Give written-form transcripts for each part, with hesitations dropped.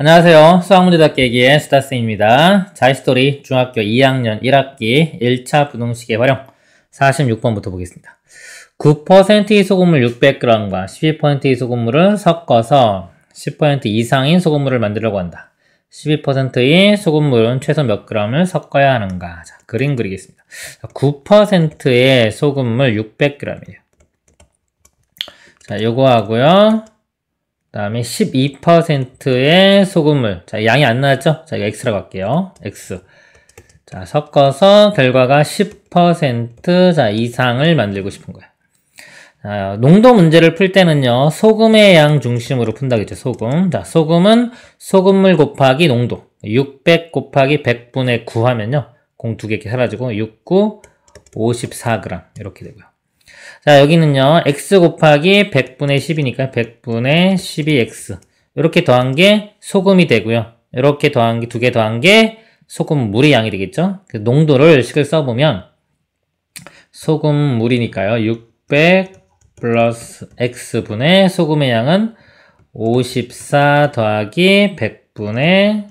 안녕하세요. 수학문제답 깨기의 수다쌤입니다. 자이스토리 중학교 2학년 1학기 1차 부등식의 활용 46번부터 보겠습니다. 9%의 소금물 600g과 12%의 소금물을 섞어서 10% 이상인 소금물을 만들려고 한다. 12%의 소금물은 최소 몇 g을 섞어야 하는가? 자, 그림 그리겠습니다. 9%의 소금물 600g이에요. 자, 요거 하고요. 그 다음에 12%의 소금물. 자, 양이 안 나왔죠? 자, 이거 X라고 할게요. X. 자, 섞어서 결과가 10% 자, 이상을 만들고 싶은 거예요. 자, 농도 문제를 풀 때는요, 소금의 양 중심으로 푼다겠죠, 소금. 자, 소금은 소금물 곱하기 농도. 600 곱하기 100분의 9 하면요, 공 두 개 이렇게 사라지고, 6, 9, 54g. 이렇게 되고요. 자, 여기는요, x 곱하기 100분의 10이니까 100분의 12x. 이렇게 더한 게 소금이 되고요. 이렇게 더한 게, 두 개 더한 게 소금물의 양이 되겠죠? 그 농도를 식을 써보면, 소금물이니까요, 600 플러스 x분의 소금의 양은 54 더하기 100분의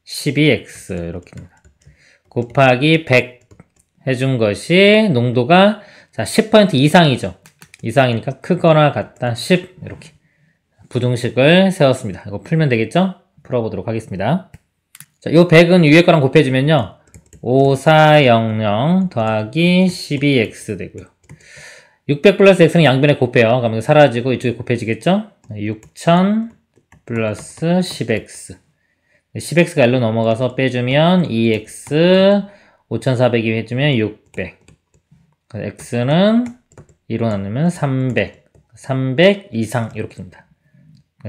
12x. 이렇게 됩니다. 곱하기 100 해준 것이 농도가 자, 10% 이상이죠. 이상이니까 크거나 같다 10 이렇게 부등식을 세웠습니다. 이거 풀면 되겠죠? 풀어보도록 하겠습니다. 자, 요 100은 위에 거랑 곱해주면요, 5400 더하기 12x 되고요. 600 플러스 x는 양변에 곱해요. 그러면 사라지고 이쪽에 곱해지겠죠? 6000 플러스 10x. 10x가 1로 넘어가서 빼주면 2x, 5400이 해주면 600. x는 2로 나누면 300. 300 이상 이렇게 됩니다.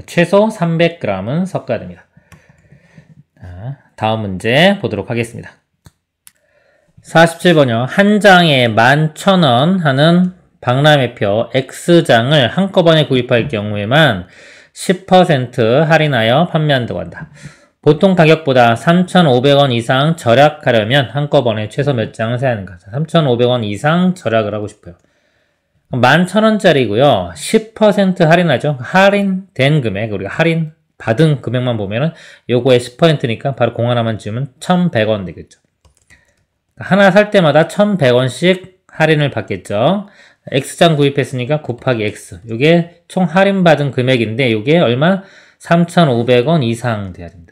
최소 300g은 섞어야 됩니다. 자, 다음 문제 보도록 하겠습니다. 47번이요. 한 장에 11,000원 하는 박람회표 X장을 한꺼번에 구입할 경우에만 10% 할인하여 판매한다고 한다. 보통 가격보다 3,500원 이상 절약하려면 한꺼번에 최소 몇 장을 사야 하는가? 3,500원 이상 절약을 하고 싶어요. 11,000원짜리고요. 10% 할인하죠. 할인된 금액, 우리가 할인 받은 금액만 보면은 요거의 10%니까 바로 공 하나만 지우면 1,100원 되겠죠. 하나 살 때마다 1,100원씩 할인을 받겠죠. X장 구입했으니까 곱하기 X. 요게 총 할인받은 금액인데 요게 얼마? 3,500원 이상 돼야 됩니다.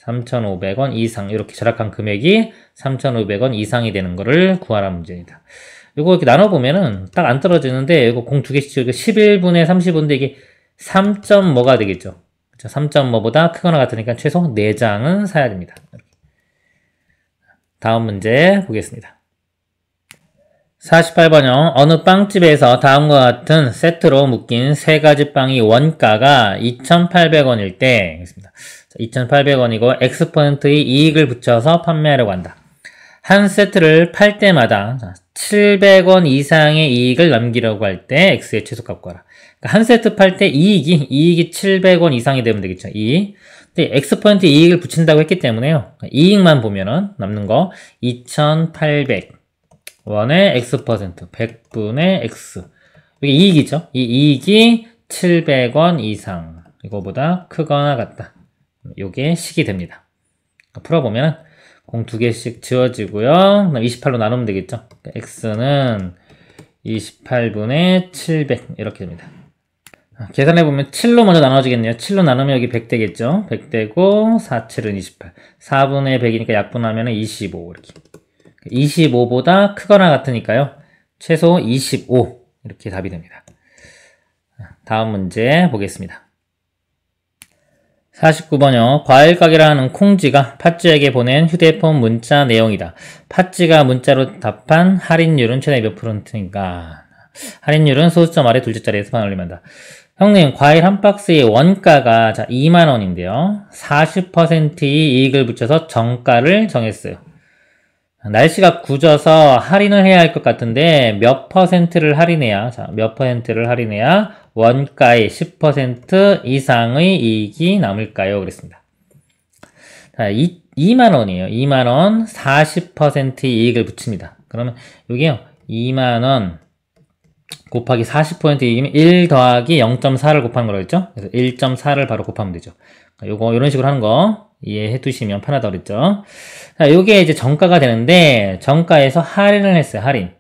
3,500원 이상, 이렇게 절약한 금액이 3,500원 이상이 되는 거를 구하라는 문제입니다. 이거 이렇게 나눠보면은 딱 안 떨어지는데, 이거 공 두 개씩 치고 11분의 30인데 이게 3점 뭐가 되겠죠? 3점 뭐보다 크거나 같으니까 최소 4장은 사야 됩니다. 다음 문제 보겠습니다. 48번요. 어느 빵집에서 다음과 같은 세트로 묶인 세 가지 빵이 원가가 2,800원일 때, 2,800원이고 X%의 이익을 붙여서 판매하려고 한다. 한 세트를 팔 때마다 700원 이상의 이익을 남기려고 할 때 X의 최소값 구하라. 그러니까 한 세트 팔 때 이익이 700원 이상이 되면 되겠죠. 이익. 근데 X% 이익을 붙인다고 했기 때문에요. 이익만 보면은 남는 거 2,800원의 X%, 100분의 X. 이게 이익이죠. 이 이익이 700원 이상. 이거보다 크거나 같다. 요게 식이 됩니다. 풀어보면 공 두 개씩 지워지고요. 그다음 28로 나누면 되겠죠. x는 28분의 700 이렇게 됩니다. 계산해보면 7로 먼저 나눠지겠네요. 7로 나누면 여기 100 되겠죠. 100 되고 4, 7은 28. 4분의 100이니까 약분하면 25 이렇게. 25보다 크거나 같으니까요. 최소 25 이렇게 답이 됩니다. 다음 문제 보겠습니다. 49번이요. 과일 가게라 하는 콩쥐가 팥쥐에게 보낸 휴대폰 문자 내용이다. 팥쥐가 문자로 답한 할인율은 최대 몇 %인가? 할인율은 소수점 아래 둘째 자리에서 반올림한다. 형님, 과일 한 박스의 원가가 2만원인데요. 40%의 이익을 붙여서 정가를 정했어요. 날씨가 굳어서 할인을 해야 할 것 같은데 몇 %를 할인해야, 몇 %를 할인해야 원가의 10% 이상의 이익이 남을까요? 그랬습니다. 자, 2만원이에요. 2만원 40%의 이익을 붙입니다. 그러면 여기요, 2만원 곱하기 40% 이익이면 1 더하기 0.4를 곱하는 거라고 했죠? 그래서 1.4를 바로 곱하면 되죠. 요거 이런 식으로 하는 거 이해해 두시면 편하다고 그랬죠. 자, 요게 이제 정가가 되는데 정가에서 할인을 했어요. 할인.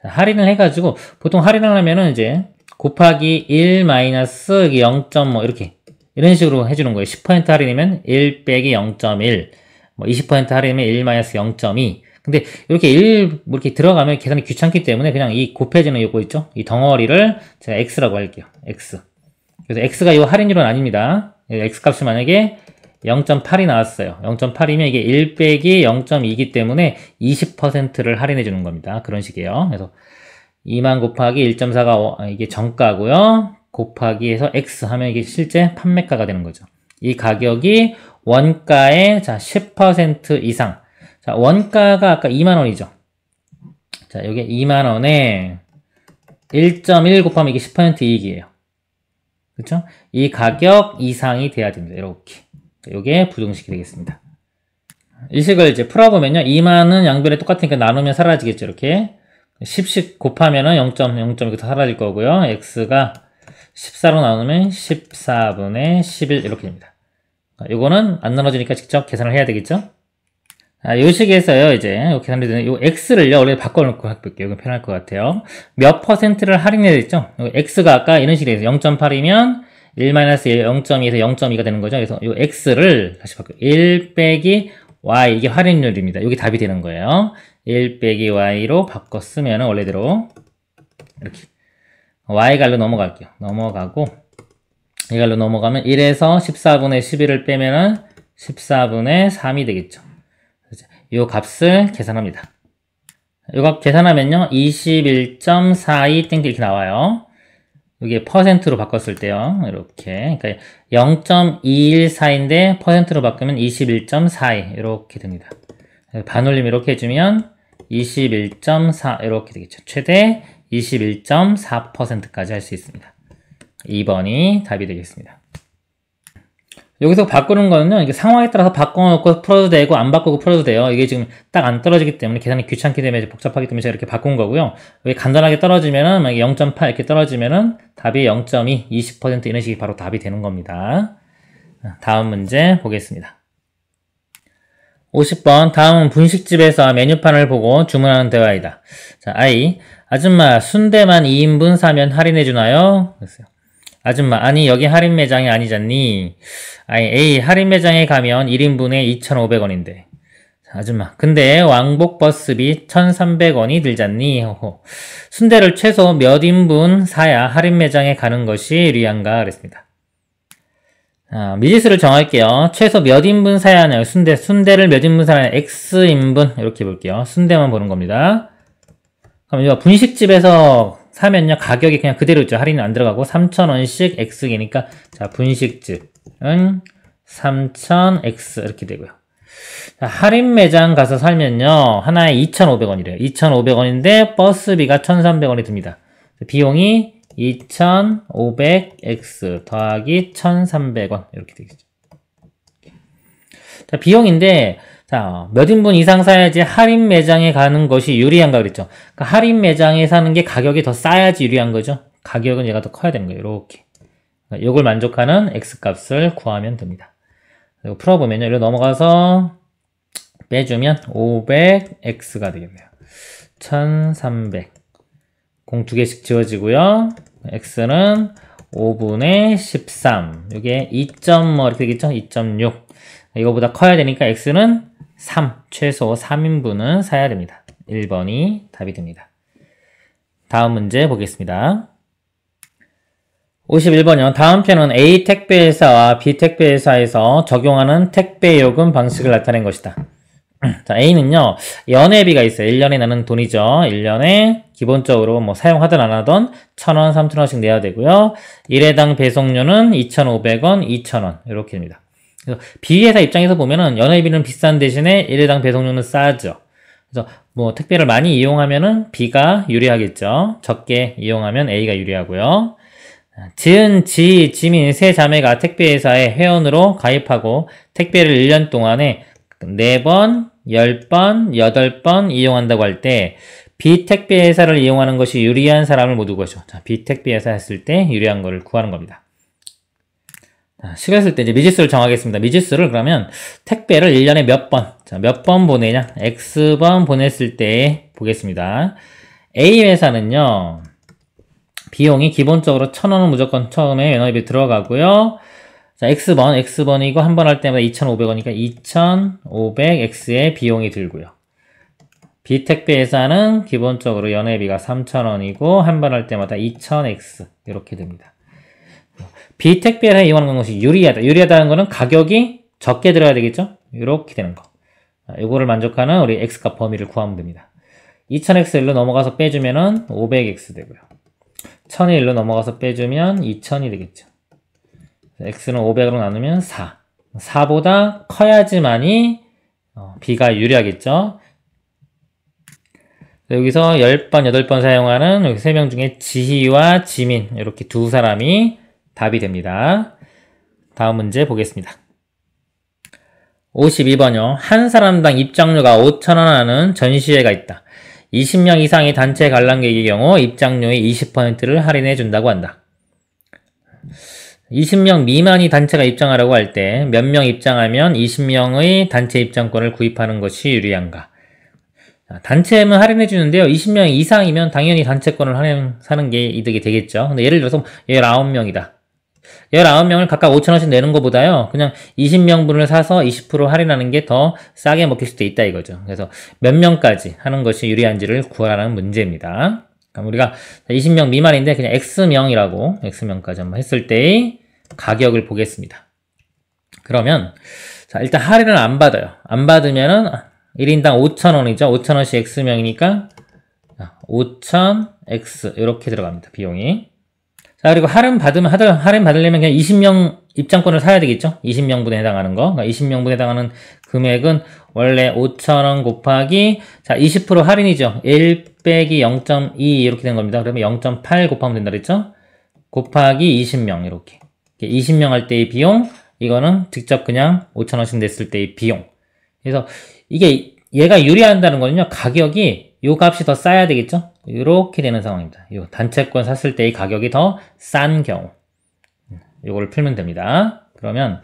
자, 할인을 해가지고 보통 할인을 하면은 이제 곱하기 1 마이너스 0.뭐 이렇게 이런 식으로 해주는 거예요. 10% 할인이면 1 빼기 0.1, 뭐 20% 할인이면 1 마이너스 0.2. 근데 이렇게 1 뭐 이렇게 들어가면 계산이 귀찮기 때문에 그냥 이 곱해지는 요거 있죠? 이 덩어리를 제가 x라고 할게요. x. 그래서 x가 이 할인율은 아닙니다. x 값이 만약에 0.8이 나왔어요. 0.8이면 이게 1 빼기 0.2이기 때문에 20%를 할인해 주는 겁니다. 그런 식이에요. 그래서 2만 곱하기 1.4가 이게 정가고요. 곱하기 해서 x 하면 이게 실제 판매가가 되는 거죠. 이 가격이 원가의 자 10% 이상. 자, 원가가 아까 2만원이죠. 자, 여기 2만원에 1.1 곱하면 이게 10% 이익이에요. 그렇죠? 이 가격 이상이 돼야 됩니다. 이렇게. 이게 부등식이 되겠습니다. 이 식을 이제 풀어보면요. 2만은 양변에 똑같으니까 나누면 사라지겠죠. 이렇게. 10씩 곱하면은 0.0 이렇게 사라질 거고요. x가 14로 나누면 14분의 11 이렇게 됩니다. 이거는 안 나눠지니까 직접 계산을 해야 되겠죠? 이 식에서요, 이제, 계산이 되는, 요 x를요, 원래 바꿔놓고 해볼게요. 이건 편할 것 같아요. 몇 %를 할인해야 되죠? x가 아까 이런 식으로 해서 0.8이면 1-0.2에서 0.2가 되는 거죠. 그래서 요 x를 다시 바꿔요. 1 빼기 y, 이게 할인율입니다. 여기 답이 되는 거예요. 1 빼기 y로 바꿔 쓰면 원래대로, 이렇게. y갈로 넘어갈게요. 넘어가고, 이갈로 넘어가면 1에서 14분의 11을 빼면은 14분의 3이 되겠죠. 요 값을 계산합니다. 요 값 계산하면요. 21.42 땡땡 이렇게 나와요. 이게 퍼센트로 바꿨을 때요. 이렇게. 그러니까 0.214인데 퍼센트로 바꾸면 21.42 이렇게 됩니다. 반올림 이렇게 해주면 21.4 이렇게 되겠죠. 최대 21.4%까지 할 수 있습니다. 2번이 답이 되겠습니다. 여기서 바꾸는 거는요, 이게 상황에 따라서 바꿔놓고 풀어도 되고, 안 바꾸고 풀어도 돼요. 이게 지금 딱 안 떨어지기 때문에 계산이 귀찮기 때문에 복잡하기 때문에 제가 이렇게 바꾼 거고요. 여기 간단하게 떨어지면은, 만약에 0.8 이렇게 떨어지면은, 답이 0.2, 20% 이런 식이 바로 답이 되는 겁니다. 다음 문제 보겠습니다. 50번, 다음은 분식집에서 메뉴판을 보고 주문하는 대화이다. 자, I. 아줌마, 순대만 2인분 사면 할인해주나요? 그랬어요. 아줌마, 아니 여기 할인 매장이 아니잖니. 아니 A, 할인 매장에 가면 1인분에 2,500원인데. 아줌마, 근데 왕복 버스비 1,300원이 들잖니. 호호. 순대를 최소 몇 인분 사야 할인 매장에 가는 것이 유리한가 그랬습니다. 미지수를 정할게요. 최소 몇 인분 사야 하나요? 순대를 몇 인분 사야 하나요? X인분 이렇게 볼게요. 순대만 보는 겁니다. 그럼 이거 분식집에서 사면요, 가격이 그냥 그대로 있죠. 할인은 안 들어가고, 3,000원씩 X기니까, 자, 분식집은 3,000X 이렇게 되고요. 자, 할인 매장 가서 살면요, 하나에 2,500원이래요. 2,500원인데, 버스비가 1,300원이 듭니다. 비용이 2,500X 더하기 1,300원. 이렇게 되겠죠. 자, 비용인데, 자, 몇 인분 이상 사야지 할인 매장에 가는 것이 유리한가 그랬죠. 그러니까 할인 매장에 사는 게 가격이 더 싸야지 유리한 거죠. 가격은 얘가 더 커야 되는 거예요. 이렇게. 이걸 만족하는 X값을 구하면 됩니다. 그리고 풀어보면요. 이리로 넘어가서 빼주면 500X가 되겠네요. 1300. 공 두 개씩 지워지고요. X는 5분의 13. 이게 2점 뭐 이렇게 되겠죠? 2.6. 이거보다 커야 되니까 X는 3, 최소 3인분은 사야 됩니다. 1번이 답이 됩니다. 다음 문제 보겠습니다. 51번이요. 다음 편은 A 택배회사와 B 택배회사에서 적용하는 택배요금 방식을 나타낸 것이다. 자, A는요, 연회비가 있어요. 1년에 나는 돈이죠. 1년에 기본적으로 뭐 사용하든 안 하든 1,000원, 3,000원씩 내야 되고요. 1회당 배송료는 2,500원, 2,000원. 이렇게 됩니다. 그래서 B회사 입장에서 보면은 연회비는 비싼 대신에 1회당 배송료는 싸죠. 그래서 뭐 택배를 많이 이용하면은 B가 유리하겠죠. 적게 이용하면 A가 유리하고요. 지은, 지, 지민 세 자매가 택배회사에 회원으로 가입하고 택배를 1년 동안에 4번, 10번, 8번 이용한다고 할 때 B 택배회사를 이용하는 것이 유리한 사람을 모두 구하죠. 자, B 택배회사 했을 때 유리한 거를 구하는 겁니다. 식을 때 이제 미지수를 정하겠습니다. 미지수를 그러면 택배를 1년에 몇 번, 자, 몇 번 보내냐? X번 보냈을 때 보겠습니다. A 회사는요, 비용이 기본적으로 1,000원은 무조건 처음에 연회비 들어가고요. 자, X번이고 한 번 할 때마다 2,500원이니까 2,500X의 비용이 들고요. B 택배 회사는 기본적으로 연회비가 3,000원이고 한 번 할 때마다 2,000X 이렇게 됩니다. B 택배를 이용하는 것이 유리하다. 유리하다는 거는 가격이 적게 들어야 되겠죠? 이렇게 되는 거. 이거를 만족하는 우리 X값 범위를 구하면 됩니다. 2000X 1로 넘어가서 빼주면은 500X 되고요. 1000이 1로 넘어가서 빼주면 2000이 되겠죠. X는 500으로 나누면 4. 4보다 커야지만이 B가 유리하겠죠. 여기서 10번, 8번 사용하는 여기 3명 중에 지희와 지민 이렇게 두 사람이 답이 됩니다. 다음 문제 보겠습니다. 52번요. 한 사람당 입장료가 5,000원 하는 전시회가 있다. 20명 이상의 단체 관람객의 경우 입장료의 20%를 할인해 준다고 한다. 20명 미만이 단체가 입장하라고 할 때 몇 명 입장하면 20명의 단체 입장권을 구입하는 것이 유리한가? 단체만 할인해 주는데요. 20명 이상이면 당연히 단체권을 사는 게 이득이 되겠죠. 근데 예를 들어서 19명이다. 19명을 각각 5,000원씩 내는 것보다요. 그냥 20명분을 사서 20% 할인하는 게 더 싸게 먹힐 수도 있다 이거죠. 그래서 몇 명까지 하는 것이 유리한지를 구하라는 문제입니다. 그럼 우리가 20명 미만인데 그냥 X명까지 한번 했을 때의 가격을 보겠습니다. 그러면 자 일단 할인을 안 받아요. 안 받으면은 1인당 5,000원이죠. 5,000원씩 X명이니까 5,000X 이렇게 들어갑니다. 비용이. 자, 그리고 할인 받으려면 그냥 20명 입장권을 사야 되겠죠? 20명분에 해당하는 거. 그러니까 20명분에 해당하는 금액은 원래 5,000원 곱하기, 자, 20% 할인이죠. 1 빼기 0.2 이렇게 된 겁니다. 그러면 0.8 곱하면 된다 그랬죠? 곱하기 20명, 이렇게. 20명 할 때의 비용, 이거는 직접 그냥 5,000원씩 냈을 때의 비용. 그래서 이게 얘가 유리한다는 거는요, 가격이 요 값이 더 싸야 되겠죠? 이렇게 되는 상황입니다. 요 단체권 샀을 때의 가격이 더 싼 경우. 요거를 풀면 됩니다. 그러면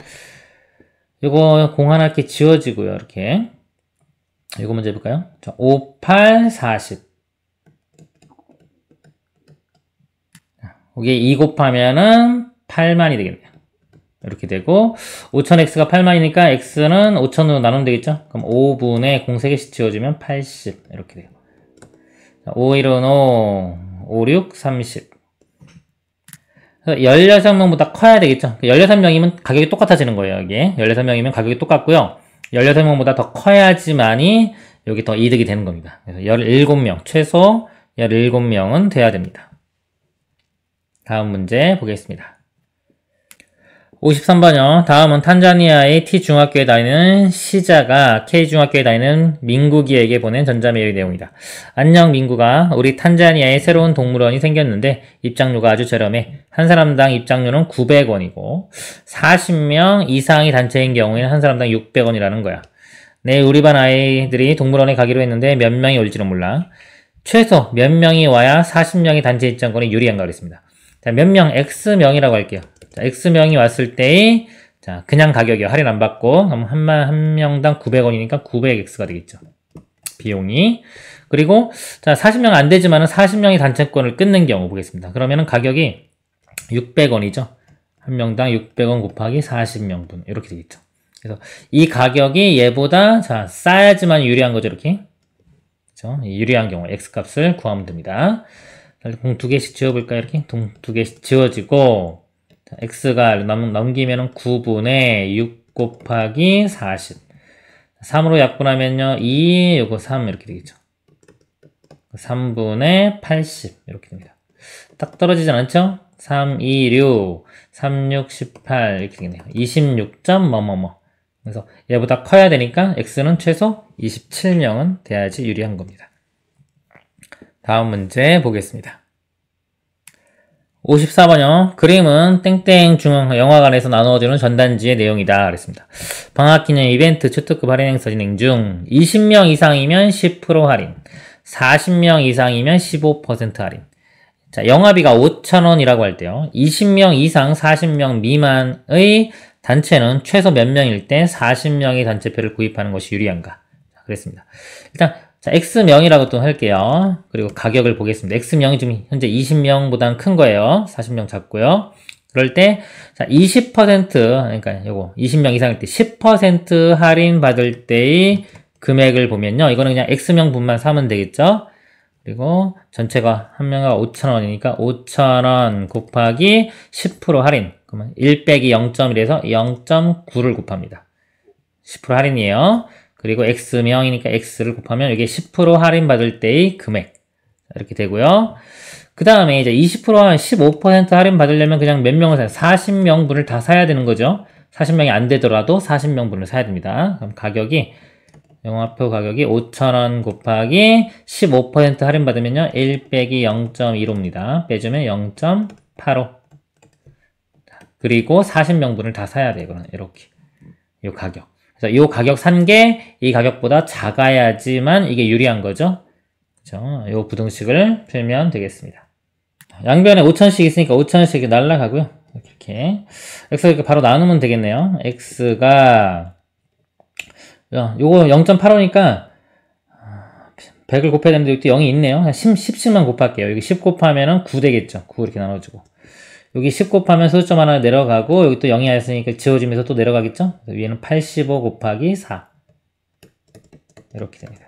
요거 공 하나 이렇게 지워지고요. 이렇게. 요거 먼저 해볼까요? 자, 5, 8, 40. 이게 2 곱하면은 8만이 되겠네요. 이렇게 되고 5000x가 8만이니까 x는 5000으로 나누면 되겠죠? 그럼 5분의 공 3개씩 지워주면 80 이렇게 돼요. 5, 1은 5, 5, 6, 30. 16명보다 커야 되겠죠? 16명이면 가격이 똑같아지는 거예요, 여기. 16명이면 가격이 똑같고요. 16명보다 더 커야지만이 여기 더 이득이 되는 겁니다. 그래서 17명, 최소 17명은 돼야 됩니다. 다음 문제 보겠습니다. 53번이요. 다음은 탄자니아의 T중학교에 다니는 시자가 K중학교에 다니는 민국이에게 보낸 전자메일 내용이다. 안녕 민국아, 우리 탄자니아에 새로운 동물원이 생겼는데 입장료가 아주 저렴해. 한 사람당 입장료는 900원이고 40명 이상이 단체인 경우에는 한 사람당 600원이라는 거야. 내일 우리 반 아이들이 동물원에 가기로 했는데 몇 명이 올지는 몰라. 최소 몇 명이 와야 40명이 단체 입장권이 유리한가 그랬습니다. 자, 몇 명, X명이라고 할게요. 자, X명이 왔을 때, 자, 그냥 가격이요. 할인 안 받고, 한 명당 900원이니까 900X가 되겠죠. 비용이. 그리고, 자, 40명 안 되지만은 40명이 단체권을 끊는 경우 보겠습니다. 그러면은 가격이 600원이죠. 한 명당 600원 곱하기 40명분. 이렇게 되겠죠. 그래서 이 가격이 얘보다, 자, 싸야지만 유리한 거죠. 이렇게. 그렇죠? 유리한 경우, X값을 구하면 됩니다. 공 2개씩 지워볼까요? 이렇게. 동 2개씩 지워지고, 자, X가 넘기면은 9분의 6 곱하기 40. 3으로 약분하면요, 2, 요거 3 이렇게 되겠죠. 3분의 80 이렇게 됩니다. 딱 떨어지지 않죠? 3, 2, 6, 3, 6, 18 이렇게 되겠네요. 26점 뭐뭐뭐. 그래서 얘보다 커야 되니까 X는 최소 27명은 돼야지 유리한 겁니다. 다음 문제 보겠습니다. 54번이요. 그림은 땡땡 중앙 영화관에서 나누어주는 전단지의 내용이다. 그랬습니다. 방학기념 이벤트 초특급 할인 행사 진행 중 20명 이상이면 10% 할인, 40명 이상이면 15% 할인. 자, 영화비가 5,000원이라고 할 때요. 20명 이상 40명 미만의 단체는 최소 몇 명일 때 40명의 단체표를 구입하는 것이 유리한가? 자, 그랬습니다. 일단 자, X명이라고 또 할게요. 그리고 가격을 보겠습니다. X명이 지금 현재 20명보다는 큰 거예요. 40명 잡고요. 그럴 때, 자, 20%, 그러니까 요거 20명 이상일 때 10% 할인 받을 때의 금액을 보면요. 이거는 그냥 X명 분만 사면 되겠죠? 그리고 전체가 한 명가 5,000원이니까 5,000원 곱하기 10% 할인. 그러면 1 빼기 0.1에서 0.9를 곱합니다. 10% 할인이에요. 그리고 X명이니까 X를 곱하면 이게 10% 할인 받을 때의 금액. 이렇게 되고요. 그 다음에 이제 20%한 15% 할인 받으려면 그냥 몇 명을 사요? 40명분을 다 사야 되는 거죠. 40명이 안 되더라도 40명분을 사야 됩니다. 그럼 가격이, 영화표 가격이 5,000원 곱하기 15% 할인 받으면요. 1 빼기 0.15입니다. 빼주면 0.85. 그리고 40명분을 다 사야 돼요. 이렇게. 이 가격. 그래서 이 가격 산 게 이 가격보다 작아야지만 이게 유리한 거죠. 그죠? 이 부등식을 풀면 되겠습니다. 양변에 5,000씩 있으니까 5,000원씩 날라가고요. 이렇게. X가 이렇게 바로 나누면 되겠네요. X가, 요거 0.85니까 100을 곱해야 되는데 여기 또 0이 있네요. 10씩만 곱할게요. 여기 10 곱하면은 9 되겠죠. 9 이렇게 나눠주고. 여기 10 곱하면 소수점 하나 내려가고, 여기 또 0이 있으니까 지워지면서 또 내려가겠죠? 위에는 85 곱하기 4. 이렇게 됩니다.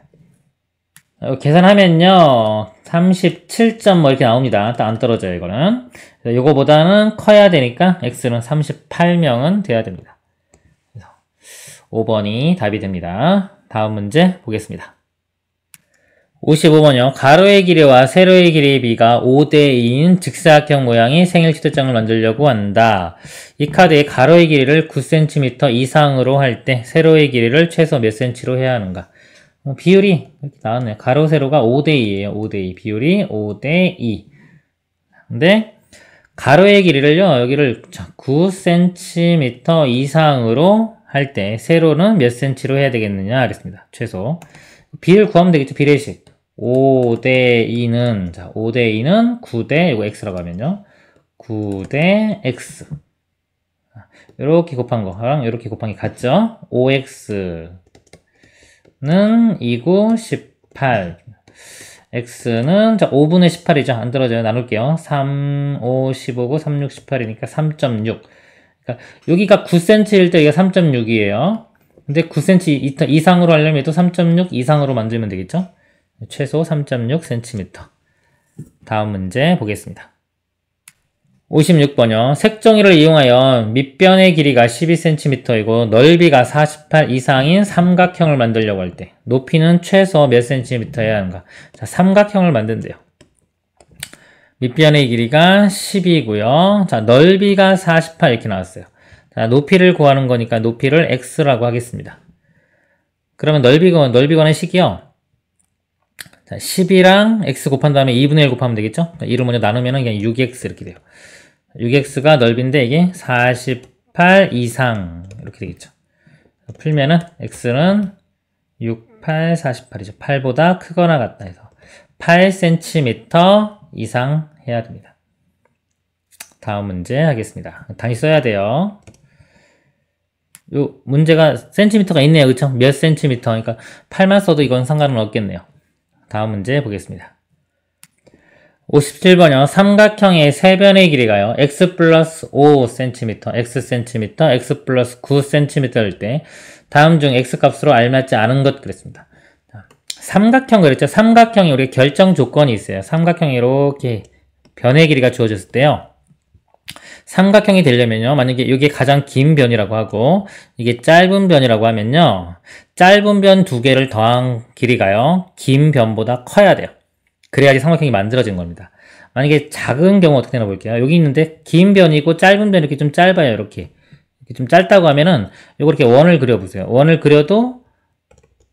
계산하면요, 37점 뭐 이렇게 나옵니다. 딱 안 떨어져요, 이거는. 요거보다는 커야 되니까, X는 38명은 돼야 됩니다. 그래서 5번이 답이 됩니다. 다음 문제 보겠습니다. 55번이요. 가로의 길이와 세로의 길이의 비가 5대2인 직사각형 모양의 생일 초대장을 만들려고 한다. 이 카드의 가로의 길이를 9cm 이상으로 할 때 세로의 길이를 최소 몇 cm로 해야 하는가? 비율이 이렇게 나왔네요. 가로, 세로가 5대2예요. 5대2. 비율이 5대2. 근데 가로의 길이를요. 여기를 9cm 이상으로 할 때 세로는 몇 cm로 해야 되겠느냐 그랬습니다. 최소. 비를 구하면 되겠죠. 비례식. 5대2는, 자, 5대2는 9대, 이거 x라고 하면요. 9대 x. 이렇게 곱한 거랑 이렇게 곱한 게 같죠? 5x는 2구 18. x는, 자, 5분의 18이죠. 안 떨어져요. 나눌게요. 3, 5, 15고 3, 6, 18이니까 3.6. 그러니까 여기가 9cm일 때 여기가 3.6이에요. 근데 9cm 이상으로 하려면 또 3.6 이상으로 만들면 되겠죠? 최소 3.6cm. 다음 문제 보겠습니다. 56번이요. 색종이를 이용하여 밑변의 길이가 12cm이고 넓이가 48 이상인 삼각형을 만들려고 할 때 높이는 최소 몇 cm여야 하는가? 자, 삼각형을 만든대요. 밑변의 길이가 10이고요. 자, 넓이가 48 이렇게 나왔어요. 자, 높이를 구하는 거니까 높이를 x라고 하겠습니다. 그러면 넓이건의 식이요. 자, 10이랑 x 곱한 다음에 2분의 1 곱하면 되겠죠? 2를 먼저 나누면 그냥 6x 이렇게 돼요. 6x가 넓인데 이게 48 이상 이렇게 되겠죠. 풀면은 x는 6, 8, 48이죠. 8보다 크거나 같다 해서 8cm 이상 해야 됩니다. 다음 문제 하겠습니다. 다시 써야 돼요. 요 문제가 센티미터가 있네요. 그쵸? 몇 센티미터. 그러니까 8만 써도 이건 상관은 없겠네요. 다음 문제 보겠습니다. 57번이요. 삼각형의 세변의 길이가요. x 플러스 5cm, xcm, x 플러스 9cm일 때 다음 중 x값으로 알맞지 않은 것 그랬습니다. 삼각형 그랬죠? 삼각형이 우리 결정 조건이 있어요. 삼각형이 이렇게 변의 길이가 주어졌을 때요. 삼각형이 되려면요. 만약에 이게 가장 긴 변이라고 하고 이게 짧은 변이라고 하면요. 짧은 변 두 개를 더한 길이가요. 긴 변보다 커야 돼요. 그래야지 삼각형이 만들어진 겁니다. 만약에 작은 경우 어떻게 되나 볼게요. 여기 있는데 긴 변이고 짧은 변이 이렇게 좀 짧아요. 이렇게 좀 짧다고 하면은 요거 이렇게 원을 그려보세요. 원을 그려도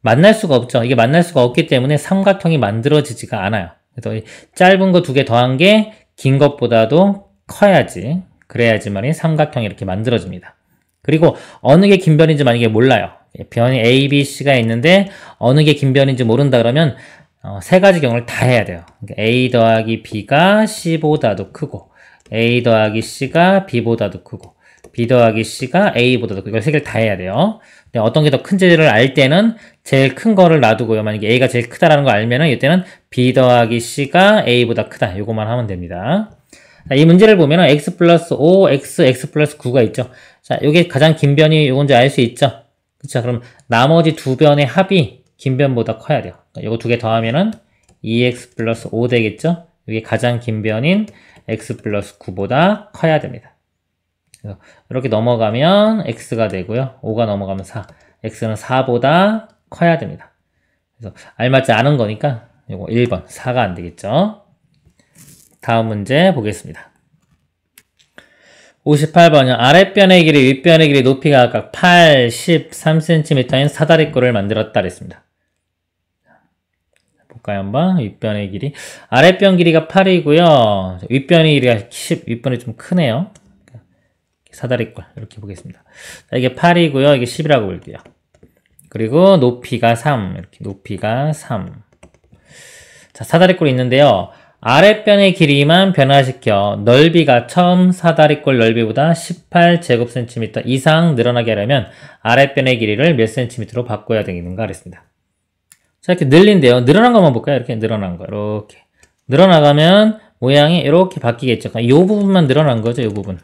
만날 수가 없죠. 이게 만날 수가 없기 때문에 삼각형이 만들어지지가 않아요. 그래서 짧은 거 두 개 더한 게 긴 것보다도 커야지. 그래야지만이 삼각형이 이렇게 만들어집니다. 그리고 어느 게 긴 변인지 만약에 몰라요. 변이 A, B, C가 있는데 어느 게 긴 변인지 모른다 그러면 세 가지 경우를 다 해야 돼요. 그러니까 A 더하기 B가 C보다도 크고, A 더하기 C가 B보다도 크고, B 더하기 C가 A보다도 크고, 이걸 세 개를 다 해야 돼요. 근데 어떤 게 더 큰지를 알 때는 제일 큰 거를 놔두고요. 만약에 A가 제일 크다라는 걸 알면은 이때는 B 더하기 C가 A보다 크다. 요거만 하면 됩니다. 자, 이 문제를 보면은 X 플러스 5, X 플러스 9가 있죠. 자, 요게 가장 긴 변이 요건지 알 수 있죠. 그쵸? 그럼 나머지 두 변의 합이 긴 변보다 커야 돼요. 요거 두 개 더하면은 2x 플러스 5 되겠죠? 이게 가장 긴 변인 x 플러스 9보다 커야 됩니다. 그래서 이렇게 넘어가면 x가 되고요. 5가 넘어가면 4. x는 4보다 커야 됩니다. 그래서 알맞지 않은 거니까 요거 1번 4가 안 되겠죠? 다음 문제 보겠습니다. 58번이요. 아랫변의 길이, 윗변의 길이, 높이가 각각 8, 10, 3cm인 사다리꼴을 만들었다 그랬습니다. 볼까요, 한번? 윗변의 길이. 아랫변 길이가 8이고요. 윗변의 길이가 10, 윗변이 좀 크네요. 사다리꼴, 이렇게 보겠습니다. 자, 이게 8이고요. 이게 10이라고 볼게요. 그리고 높이가 3, 이렇게 높이가 3. 자, 사다리꼴이 있는데요. 아랫변의 길이만 변화시켜 넓이가 처음 사다리꼴 넓이보다 18제곱cm 이상 늘어나게 하려면 아랫변의 길이를 몇 cm로 바꿔야 되는가 그랬습니다. 자, 이렇게 늘린대요. 늘어난 것만 볼까요? 이렇게 늘어난 거. 이렇게. 늘어나가면 모양이 이렇게 바뀌겠죠. 이 부분만 늘어난 거죠. 이 부분.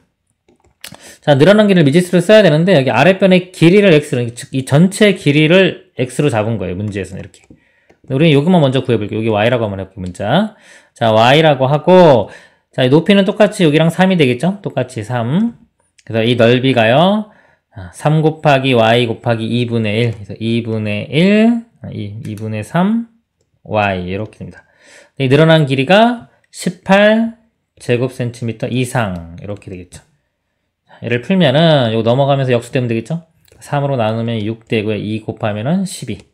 자, 늘어난 길이를 미지수로 써야 되는데 여기 아랫변의 길이를 x로, 즉 이 전체 길이를 x로 잡은 거예요. 문제에서는 이렇게. 우리는 요것만 먼저 구해볼게요. 여기 y라고 한번 해볼게요. 문자. 자, y라고 하고, 자, 높이는 똑같이 여기랑 3이 되겠죠? 똑같이 3. 그래서 이 넓이가요, 3 곱하기 y 곱하기 2분의 1. 그래서 2분의 1, 2분의 3, y. 이렇게 됩니다. 이 늘어난 길이가 18제곱cm 이상. 이렇게 되겠죠. 얘를 풀면은, 이거 넘어가면서 역수되면 되겠죠? 3으로 나누면 6 되고요. 2 곱하면은 12.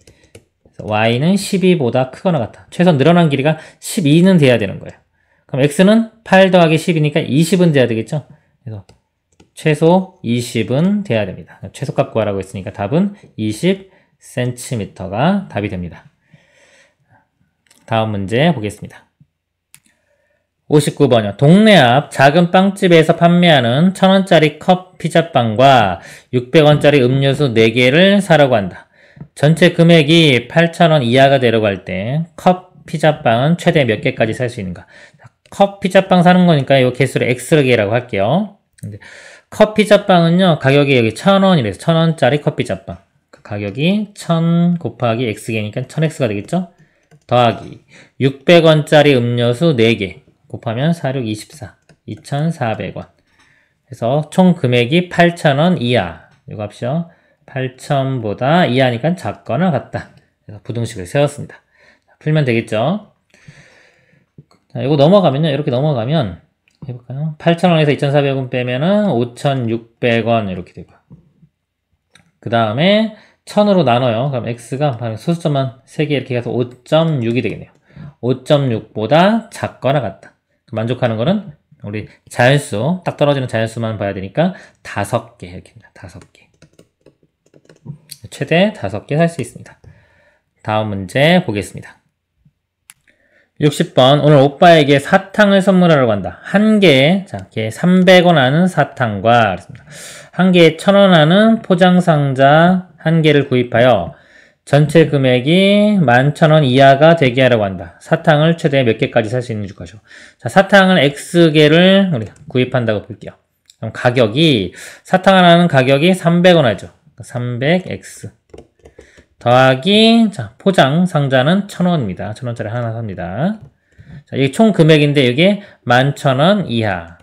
y는 12보다 크거나 같다. 최소 늘어난 길이가 12는 돼야 되는 거예요. 그럼 x는 8 더하기 10이니까 20은 돼야 되겠죠? 그래서 최소 20은 돼야 됩니다. 최소값 구하라고 했으니까 답은 20cm가 답이 됩니다. 다음 문제 보겠습니다. 59번이요. 동네 앞 작은 빵집에서 판매하는 1000원짜리 컵 피자빵과 600원짜리 음료수 4개를 사려고 한다. 전체 금액이 8,000원 이하가 되려고 할 때 컵 피자빵은 최대 몇 개까지 살 수 있는가? 컵 피자빵 사는 거니까 이 개수를 x라고 할게요. 컵 피자빵은요, 가격이 여기 1,000원이래서 1,000원짜리 컵 피자빵. 그 가격이 1,000 곱하기 x개니까 1000x가 되겠죠? 더하기 600원짜리 음료수 4개 곱하면 4, 6, 24. 2,400원. 그래서 총 금액이 8,000원 이하. 이거 합시오. 8,000보다 이하니까 작거나 같다. 그래서 부등식을 세웠습니다. 풀면 되겠죠? 자, 이거 넘어가면요. 이렇게 넘어가면 해볼까요? 8,000원에서 2,400원 빼면은 5,600원 이렇게 되고. 그 다음에 1,000으로 나눠요. 그럼 x가 소수점만 3개 이렇게 가서 5.6이 되겠네요. 5.6보다 작거나 같다. 만족하는 거는 우리 자연수, 딱 떨어지는 자연수만 봐야 되니까 5개 이렇게입니다. 5개. 최대 5개 살 수 있습니다. 다음 문제 보겠습니다. 60번. 오늘 오빠에게 사탕을 선물하려고 한다. 한 개에, 자, 걔 300원 하는 사탕과, 한 개에 1,000원 하는 포장상자 한 개를 구입하여 전체 금액이 11,000원 이하가 되게 하려고 한다. 사탕을 최대 몇 개까지 살 수 있는지 구하죠. 자, 사탕을 X개를 우리 구입한다고 볼게요. 그럼 가격이, 사탕 하나는 가격이 300원 하죠. 300X. 더하기, 자, 포장 상자는 1,000원입니다. 1,000원짜리 하나 삽니다. 자, 이게 총 금액인데, 이게 11,000원 이하.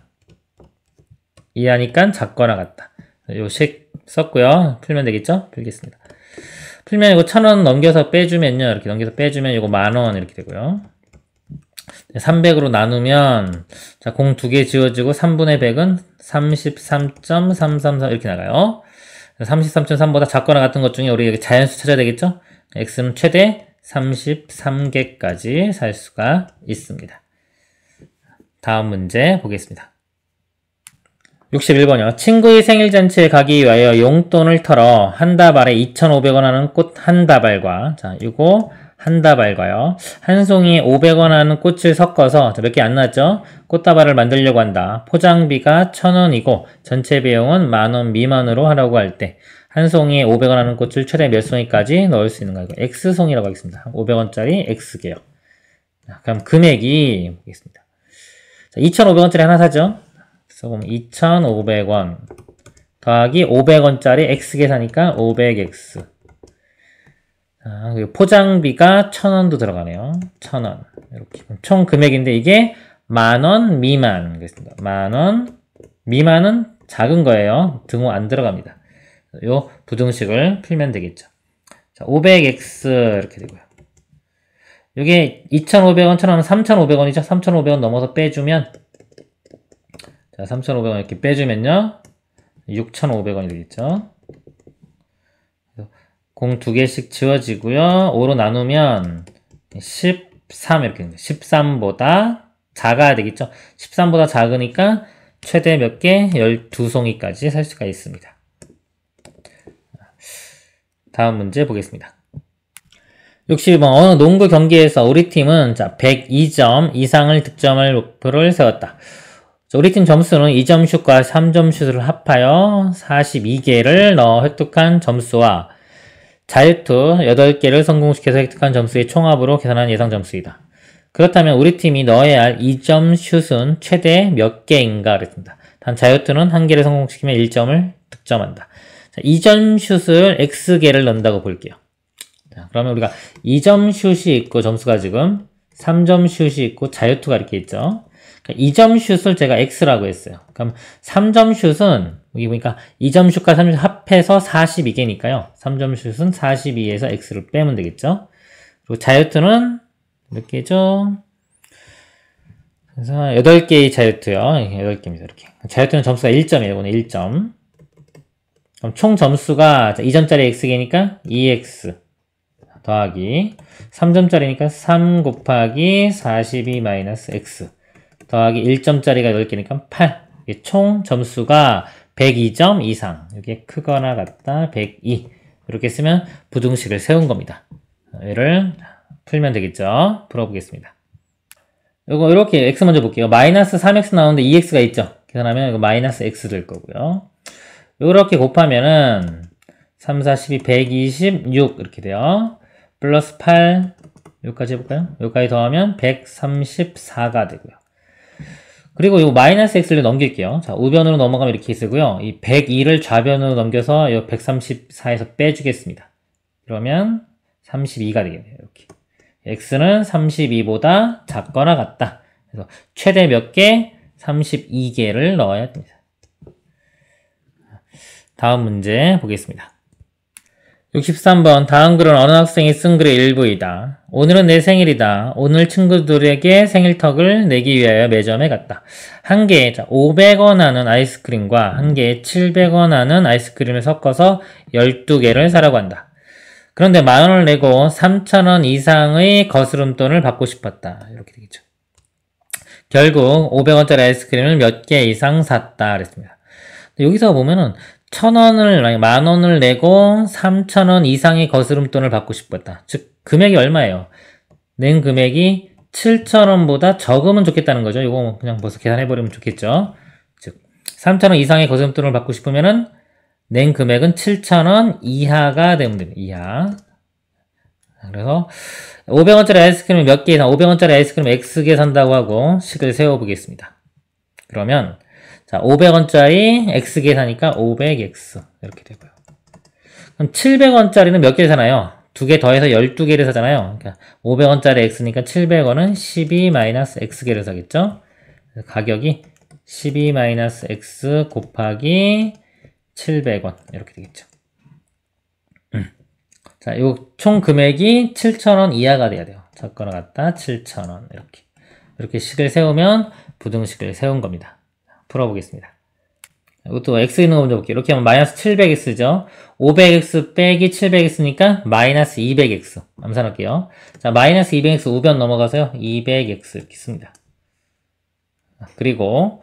이하니까 작거나 같다. 요 식 썼고요. 풀면 되겠죠? 풀겠습니다. 풀면 이거 1,000원 넘겨서 빼주면요. 이렇게 넘겨서 빼주면 이거 10,000원 이렇게 되고요. 300으로 나누면, 자, 공 2개 지워지고 3분의 100은 33.333 이렇게 나가요. 33.3보다 작거나 같은 것 중에 우리 여기 자연수 찾아야 되겠죠? x는 최대 33개까지 살 수가 있습니다. 다음 문제 보겠습니다. 61번이요. 친구의 생일잔치에 가기 위하여 용돈을 털어 한 다발에 2,500원 하는 꽃 한 다발과, 자, 이거 한다발과요. 한 송이에 500원 하는 꽃을 섞어서 몇 개 안 나왔죠? 꽃다발을 만들려고 한다. 포장비가 1000원이고 전체 비용은 10,000원 미만으로 하라고 할 때 한 송이에 500원 하는 꽃을 최대 몇 송이까지 넣을 수 있는가? 이거 X송이라고 하겠습니다. 500원짜리 X개요. 그럼 금액이 보겠습니다. 2,500원짜리 하나 사죠? 그래서 보면 2,500원 더하기 500원짜리 X개 사니까 500X. 그리고 포장비가 1,000원도 들어가네요. 1,000원. 이렇게. 총 금액인데 이게 10,000원 미만. 그랬습니다. 10,000원 미만은 작은 거예요. 등호 안 들어갑니다. 요 부등식을 풀면 되겠죠. 자, 500X 이렇게 되고요. 이게 2,500원, 1,000원, 3,500원이죠. 3,500원 넘어서 빼주면 자, 3,500원 이렇게 빼주면요. 6,500원이 되겠죠. 공 2개씩 지워지고요. 5로 나누면 13 이렇게 됩니다. 13보다 작아야 되겠죠. 13보다 작으니까 최대 몇 개? 12송이까지 살 수가 있습니다. 다음 문제 보겠습니다. 60번 어느 농구 경기에서 우리 팀은 자 102점 이상을 득점할 목표를 세웠다. 자, 우리 팀 점수는 2점 슛과 3점 슛을 합하여 42개를 넣어 획득한 점수와 자유투 8개를 성공시켜서 획득한 점수의 총합으로 계산한 예상 점수이다. 그렇다면 우리 팀이 넣어야 할 2점 슛은 최대 몇 개인가 그랬습니다. 단 자유투는 1개를 성공시키면 1점을 득점한다. 자, 2점 슛을 X개를 넣는다고 볼게요. 자, 그러면 우리가 2점 슛이 있고 점수가 지금 3점 슛이 있고 자유투가 이렇게 있죠. 그러니까 2점 슛을 제가 X라고 했어요. 그럼 3점 슛은 여기 보니까 2점 슛과 3점 슛 합해서 42개니까요. 3점 슛은 42에서 X를 빼면 되겠죠. 그리고 자유투는 몇 개죠? 그래서 8개의 자유투요. 8개입니다. 이렇게. 자유투는 점수가 1점이에요. 이거는 1점. 그럼 총 점수가 2점짜리 X개니까 2X 더하기 3점짜리니까 3 곱하기 42-X 더하기 1점짜리가 10개니까 8. 총 점수가 102점 이상. 이게 크거나 같다. 102. 이렇게 쓰면 부등식을 세운 겁니다. 얘를 풀면 되겠죠. 풀어보겠습니다. 이거 이렇게 X 먼저 볼게요. 마이너스 3X 나오는데 2X가 있죠. 계산하면 이거 마이너스 X 될 거고요. 이렇게 곱하면은 3, 4, 12, 126 이렇게 돼요. 플러스 8 여기까지 해볼까요? 여기까지 더하면 134가 되고요. 그리고 이 마이너스 x를 넘길게요. 자, 우변으로 넘어가면 이렇게 쓰고요. 이 102를 좌변으로 넘겨서 이 134에서 빼주겠습니다. 그러면 32가 되겠네요. 이렇게. x는 32보다 작거나 같다. 그래서 최대 몇 개? 32개를 넣어야 됩니다. 다음 문제 보겠습니다. 63번 다음 글은 어느 학생이 쓴 글의 일부이다. 오늘은 내 생일이다. 오늘 친구들에게 생일턱을 내기 위하여 매점에 갔다. 한 개에 500원 하는 아이스크림과 한 개에 700원 하는 아이스크림을 섞어서 12개를 사라고 한다. 그런데 10,000원을 내고 3,000원 이상의 거스름돈을 받고 싶었다. 이렇게 되겠죠. 결국 500원짜리 아이스크림을 몇 개 이상 샀다. 그랬습니다. 여기서 보면은 1,000원을, 10,000원을 내고 3,000원 이상의 거스름돈을 받고 싶었다. 즉, 금액이 얼마예요? 낸 금액이 7,000원보다 적으면 좋겠다는 거죠. 이거 그냥 벌써 계산해버리면 좋겠죠. 즉, 3,000원 이상의 거스름돈을 받고 싶으면은 낸 금액은 7,000원 이하가 되면 됩니다. 이하. 그래서 500원짜리 아이스크림을 몇 개 이상, 500원짜리 아이스크림 X개 산다고 하고 식을 세워보겠습니다. 그러면 자, 500원짜리 X개 사니까 500X 이렇게 되고요. 그럼 700원짜리는 몇 개 사나요? 2개 더해서 12개를 사잖아요. 그러니까 500원짜리 X니까 700원은 12-X개를 사겠죠? 그래서 가격이 12-X 곱하기 700원 이렇게 되겠죠. 자, 요 총 금액이 7,000원 이하가 돼야 돼요. 작거나 같다 7,000원 이렇게 식을 세우면 부등식을 세운 겁니다. 풀어보겠습니다. 이것도 x 있는 거 먼저 볼게요. 이렇게 하면 마이너스 700x죠. 500x 빼기 700x니까 마이너스 200x. 암산할게요. 자, 마이너스 200x 우변 넘어가서요. 200x 이렇게 씁니다. 그리고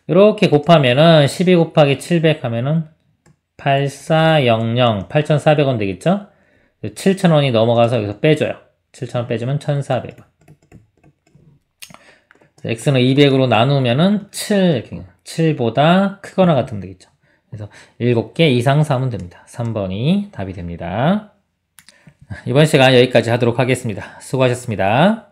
이렇게 곱하면은 12 곱하기 700 하면은 8400 8,400원 되겠죠? 7,000원이 넘어가서 여기서 빼줘요. 7,000원 빼주면 1,400원. x는 200으로 나누면은 7보다 크거나 같으면 되겠죠. 그래서 7개 이상 사면 됩니다. 3번이 답이 됩니다. 이번 시간 여기까지 하도록 하겠습니다. 수고하셨습니다.